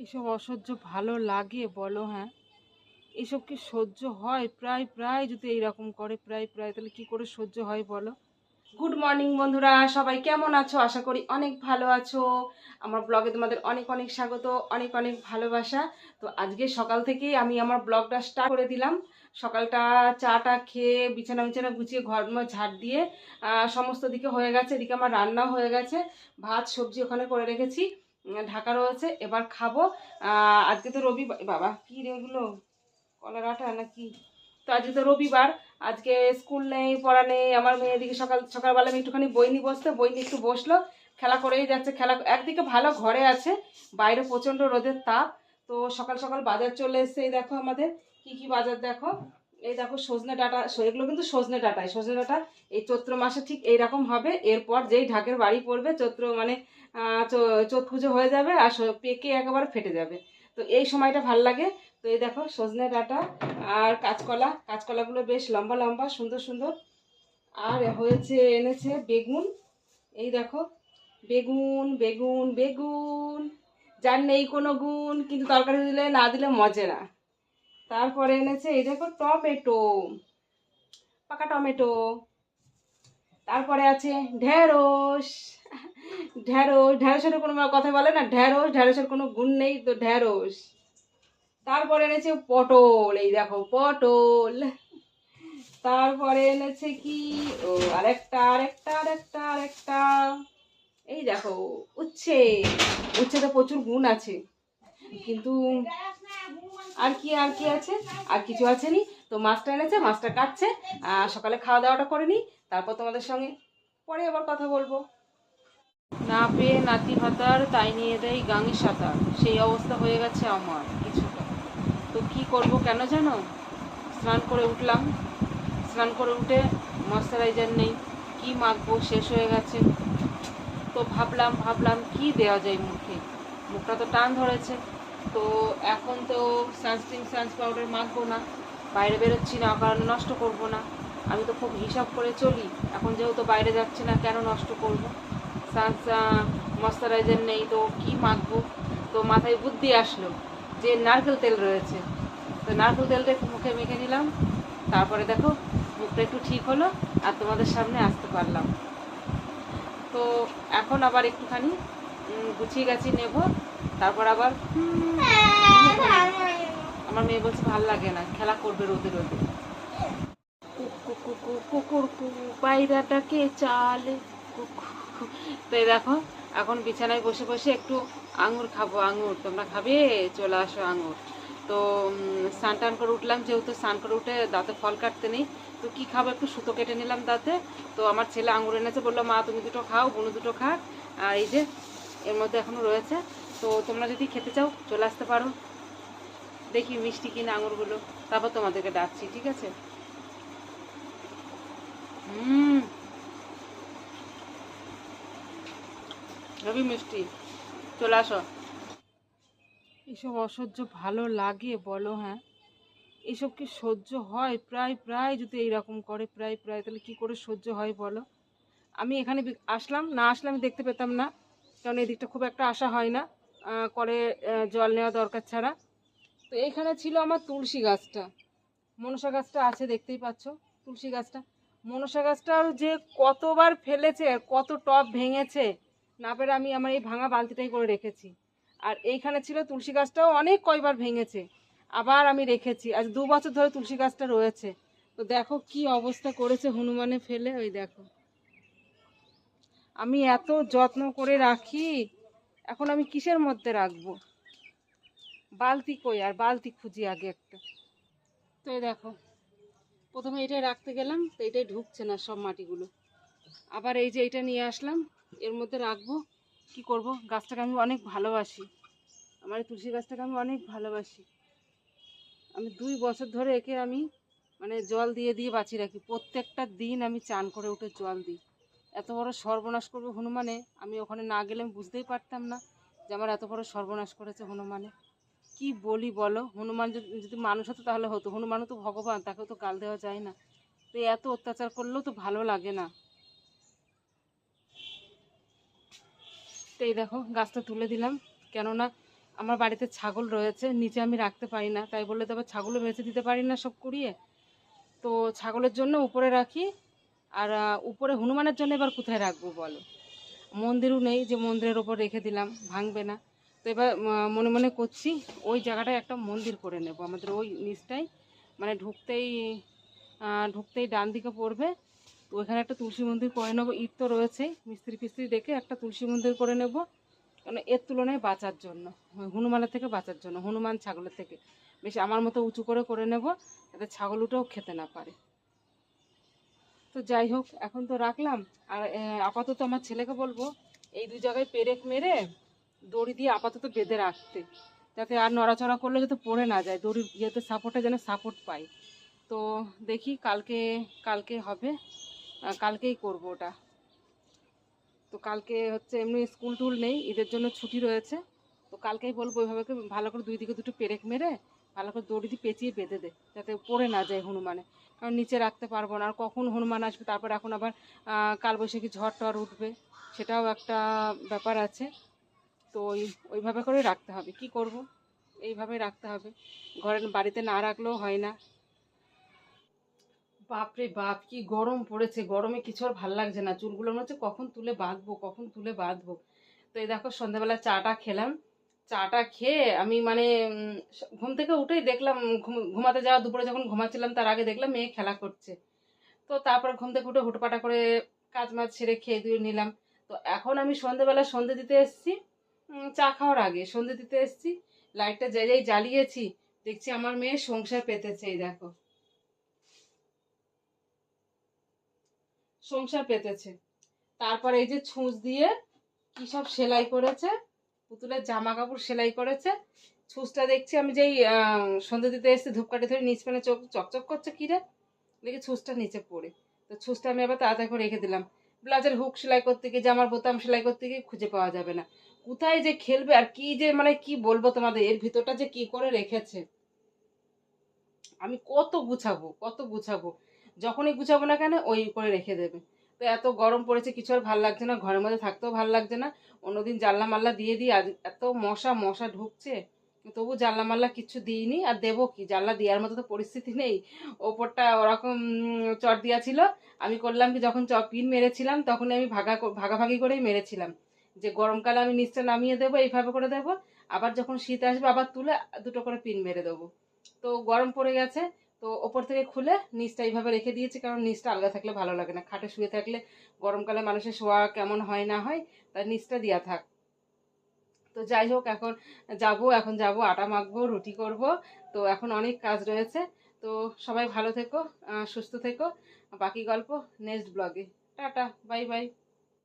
এসব অসহ্য ভালো লাগে বলো? হ্যাঁ, এসব কি সহ্য হয়? প্রায় প্রায় যদি এইরকম করে প্রায় প্রায় তাহলে কি করে সহ্য হয় বলো? গুড মর্নিং বন্ধুরা, সবাই কেমন আছো? আশা করি অনেক ভালো আছো। আমার ব্লগে তোমাদের অনেক অনেক স্বাগত, অনেক অনেক ভালোবাসা। তো আজকে সকাল থেকেই আমি আমার ব্লগটা স্টার্ট করে দিলাম। সকালটা চাটা খেয়ে বিছানা বিছানা গুছিয়ে ঘর ঝাড় দিয়ে সমস্ত দিকে হয়ে গেছে। এদিকে আমার রান্নাও হয়ে গেছে, ভাত সবজি ওখানে করে রেখেছি, ঢাকা রয়েছে, এবার খাবো। আজকে তো রবিবার, বাবা কি রে এগুলো, কলার আটা নাকি? তো আজকে তো রবিবার, আজকে স্কুল নেই, পড়া নেই। আমার মেয়ে এদিকে সকালবেলা আমি একটুখানি বই নিয়ে বসতে, বই নিয়ে একটু বসলো, খেলা করেই যাচ্ছে। খেলা একদিকে ভালো, ঘরে আছে, বাইরে প্রচণ্ড রোদের তাপ। তো সকাল সকাল বাজার চলে এসছে। এই দেখো আমাদের কি কি বাজার দেখো। এই দেখো সজনে ডাঁটা, এগুলো কিন্তু সজনে ডাঁটা এই চৈত্র মাসে ঠিক এইরকম হবে। এরপর যেই ঢাকের বাড়ি পড়বে, চৈত্র মানে চৈত পুজো হয়ে যাবে আর পেকে একেবারে ফেটে যাবে। তো এই সময়টা ভাল লাগে। তো এই দেখো সজনে ডাঁটা আর কাঁচকলাগুলো বেশ লম্বা লম্বা সুন্দর সুন্দর। আর হয়েছে, এনেছে বেগুন। এই দেখো বেগুন বেগুন বেগুন, যার নেই কোনো গুণ, কিন্তু তরকারি দিলে না দিলে মজে না। তারপরে এনেছে এই দেখো টমেটো, পাকা টমেটো। তারপরে আছে ঢেঁড়স। ঢেঁড়সের কোনো কথা বলে না, ঢেঁড়সের কোনো গুণ নেই তো ঢেঁড়স। তারপরে এনেছে পটল, এই দেখো পটল। তারপরে এনেছে কি, ও আরেকটা, এই দেখো উচ্ছে। উচ্ছেতে প্রচুর গুণ আছে, কিন্তু আর কি আছে, আর কিছু আছে নি। তো মাছটা এনেছে, মাছটা কাটছে। সকালে খাওয়া দাওয়াটা করে নি, তারপর তোমাদের সঙ্গে পরে আবার কথা বলবো। না পেয়ে নাতি ভাতার তাই নিয়ে দেয় গাঙে সাঁতার, সেই অবস্থা হয়ে গেছে আমার কিছুটা। তো কি করব কেন জানো, স্নান করে উঠলাম, স্নান করে উঠে ময়শ্চারাইজার নেই, কি মাখবো, শেষ হয়ে গেছে। তো ভাবলাম কি দেওয়া যায় মুখে, মুখটা তো টান ধরেছে। তো এখন তো সানস্ক্রিন পাউডার মাখবো না, বাইরে বেরোচ্ছি না, কারণ নষ্ট করব না। আমি তো খুব হিসাব করে চলি, এখন যেহেতু বাইরে যাচ্ছি না কেন নষ্ট করব। ময়শ্চারাইজার নেই তো কি মাখবো। তো মাথায় বুদ্ধি আসলো যে নারকেল তেল রয়েছে, তো নারকেল তেলটা একটু মুখে মেখে নিলাম। তারপরে দেখো মুখটা একটু ঠিক হলো আর তোমাদের সামনে আসতে পারলাম। তো এখন আবার একটুখানি গুছিয়ে গাছি নেব, তারপর আবার আমার মেয়ে বলছে ভাল লাগে না, খেলা করবে রোদে রোদে। কুকুর পায়রাটাকে চালে। তো দেখো এখন বিছানায় বসে বসে একটু আঙুর খাবো। আঙুর তোমরা খাবে? চলে আসো আঙুর। তো স্নান টান করে উঠলাম, যেহেতু স্নান করে উঠে দাঁতে ফল কাটতে নেই, তো কী খাবো, একটু সুতো কেটে নিলাম দাঁতে। তো আমার ছেলে আঙুর এনেছে, বললো মা তুমি দুটো খাও, বুনু দুটো খাক। আর এই যে এর মধ্যে এখনও রয়েছে, তো তোমরা যদি খেতে চাও চলে আসতে পারো। দেখি মিষ্টি কিনা আঙুরগুলো, তারপর তোমাদেরকে ডাকছি, ঠিক আছে? হেবি মিষ্টি, চলে আসো। এসব অসহ্য ভালো লাগে বলো? হ্যাঁ, এসব কি সহ্য হয়? প্রায় প্রায় যদি এইরকম করে প্রায় প্রায় তাহলে কি করে সহ্য হয় বলো? আমি এখানে আসলাম, না আসলে আমি দেখতে পেতাম না, কারণ এদিকটা খুব একটা আসা হয় না করে জল নেওয়া দরকার ছাড়া। তো এইখানে ছিল আমার তুলসী গাছটা, মনসা গাছটা আছে দেখতেই পাচ্ছ, তুলসী গাছটা। মনসা গাছটাও যে কতবার ফেলেছে, কত টব ভেঙেছে, না পেরে আমি আমার এই ভাঙা বালতিটাই করে রেখেছি। আর এইখানে ছিল তুলসী গাছটাও অনেক কয়বার ভেঙেছে, আবার আমি রেখেছি। আজ 2 বছর ধরে তুলসী গাছটা রয়েছে। তো দেখো কি অবস্থা করেছে হনুমানে ফেলে, ওই দেখো। আমি এত যত্ন করে রাখি, এখন আমি কিসের মধ্যে রাখবো? বালতি কই, আর বালতি খুঁজি আগে একটা। তো এই দেখো, প্রথমে এটাই রাখতে গেলাম, তো এটাই ঢুকছে না সব মাটিগুলো। আবার এই যে এটা নিয়ে আসলাম, এর মধ্যে রাখবো। কি করব, গাছটাকে আমি অনেক ভালোবাসি, আমার এই তুলসী গাছটাকে আমি অনেক ভালোবাসি। আমি 2 বছর ধরে একে আমি মানে জল দিয়ে দিয়ে বাঁচিয়ে রাখি, প্রত্যেকটা দিন আমি চান করে উঠে জল দিই। এত বড় সর্বনাশ করবে হনুমানে, আমি ওখানে না গেলে আমি বুঝতেই পারতাম না যে আমার এত বড় সর্বনাশ করেছে হনুমানে। কি বলি বলো, হনুমান যদি মানুষ হতো তাহলে হতো, হনুমানও তো ভগবান, তাকেও তো গাল দেওয়া যায় না। তো এত অত্যাচার করলেও তো ভালো লাগে না। তো এই দেখো গাছটা তুলে দিলাম, কেননা আমার বাড়িতে ছাগল রয়েছে, নিচে আমি রাখতে পারি না, তাই বললে তো আবার ছাগলও বেঁচে দিতে পারি না সব কুড়িয়ে। তো ছাগলের জন্য উপরে রাখি। আর উপরে হনুমানের জন্য এবার কোথায় রাখবো বলো? মন্দিরও নেই যে মন্দিরের ওপর রেখে দিলাম, ভাঙবে না। তো এবার মনে মনে করছি ওই জায়গাটায় একটা মন্দির করে নেব, আমাদের ওই নিচটাই, মানে ঢুকতেই ডান দিকে পড়বে। তো ওইখানে একটা তুলসী মন্দির করে নেবো, ইট তো রয়েছেই, মিস্ত্রি ফিস্ত্রি দেখে একটা তুলসী মন্দির করে নেব। কারণ এর তুলনায় বাঁচার জন্য, হনুমানের থেকে বাঁচার জন্য, হনুমান ছাগলের থেকে বেশি আমার মতো উঁচু করে নেব, যাতে ছাগল উঠেও খেতে না পারে। তো যাই হোক, এখন তো রাখলাম। আর আপাতত আমার ছেলেকে বলবো এই দু জায়গায় পেরেক মেরে দড়ি দিয়ে আপাতত বেঁধে রাখতে, যাতে আর নড়াচড়া করলে যাতে পড়ে না যায়, দড়ির ইয়েতে সাপোর্টে যেন সাপোর্ট পাই। তো দেখি কালকে কালকে হবে, কালকেই করব ওটা। তো কালকে হচ্ছে এমনি স্কুল টুল নেই, ঈদের জন্য ছুটি রয়েছে। তো কালকেই বলবো ওইভাবে ভালো করে দুই দিকে দুটো পেরেক মেরে ভালো করে দড়ি দিয়ে পেঁচিয়ে বেঁধে দে, যাতে পড়ে না যায় হনুমানে। কারণ নিচে রাখতে পারবো না, আর কখন হনুমান আসবে, তারপর এখন আবার কালবৈশাখী ঝড় টড় উঠবে, সেটাও একটা ব্যাপার আছে। তো ওইভাবে করে রাখতে হবে, কি করব, এইভাবে রাখতে হবে। ঘরের বাড়িতে না রাখলেও হয় না। বাপরে বাপ, কি গরম পড়েছে, গরমে কিছু আর ভাল লাগছে না, চুলগুলো মনে হচ্ছে কখন তুলে বাঁধবো, কখন তুলে বাঁধবো। তো এই দেখো সন্ধ্যাবেলা চাটা খেলাম। চাটা খেয়ে আমি মানে ঘুম থেকে উঠেই দেখলাম, ঘুমাতে যাওয়া দুপুরে যখন ঘুমাচ্ছিলাম তার আগে দেখলাম মেয়ে খেলা করছে। তো তারপর ঘুম থেকে উঠে হুটোপাটা করে কাজ মাজ সেরে খেয়ে দিয়ে নিলাম। তো এখন আমি সন্ধ্যাবেলা সন্ধে দিতে এসেছি, চা খাওয়ার আগে সন্ধে দিতে এসেছি, লাইটটা যেই জ্বালিয়েছি দেখছি আমার মেয়ে সংসার পেতেছে। এই দেখো সংসার পেতেছে। তারপর এই যে ছুঁচ দিয়ে কি সব সেলাই করেছে, পুতুলের জামা কাপড় সেলাই করেছে। ছুঁচটা দেখছি আমি যেই সন্ধে দিতে এসে ধূপকাঠি ধরে নিচ পেনে চোখ চকচক করছে, কিরে দেখি ছুঁচটা নিচে পড়ে। তো ছুঁচটা আমি আবার তাড়াতাড়ি করে রেখে দিলাম। ব্লাউজের হুক সেলাই করতে গিয়ে, জামার বোতাম সেলাই করতে গিয়ে খুঁজে পাওয়া যাবে না। কোথায় যে খেলবে আর কি যে মানে কি বলবো তোমাদের, এর ভিতরটা যে কি করে রেখেছে, আমি কত গুছাবো কত গুছাবো, যখনই গুছাবো না কেন ওই করে রেখে দেবে। তো এত গরম পড়েছে, কিছু আর ভাল লাগছে না, ঘরের মধ্যে থাকতেও ভাল লাগছে না। অন্যদিন জানলা মাল্লা দিয়ে দিই, আজ এত মশা মশা ঢুকছে, তবু জানলা মাল্লা কিছু দিইনি, আর দেবো কি, জানলা দেওয়ার মতো তো পরিস্থিতি নেই। ওপরটা ওরকম চট দেওয়া ছিল। আমি করলাম কি, যখন পিন মেরেছিলাম তখন আমি ভাগাভাগি করেই মেরেছিলাম, যে গরমকালে আমি নিচটা নামিয়ে দেবো, এইভাবে করে দেবো, আবার যখন শীত আসবে আবার তুলে দুটো করে পিন মেরে দেবো। তো গরম পড়ে গেছে, তো ওপর থেকে খুলে নিচটা এইভাবে রেখে দিয়েছি, কারণ নিচটা আলগা থাকলে ভালো লাগে না, খাটে শুয়ে থাকলে গরমকালে মানুষের শোয়া কেমন হয় না হয়, তাই নিচটা দেওয়া থাক। তো যাই হোক, এখন যাব আটা মাখবো, রুটি করব। তো এখন অনেক কাজ রয়েছে। তো সবাই ভালো থেকো, সুস্থ থেকো। বাকি গল্প নেক্সট ব্লগে। Tata, bye bye.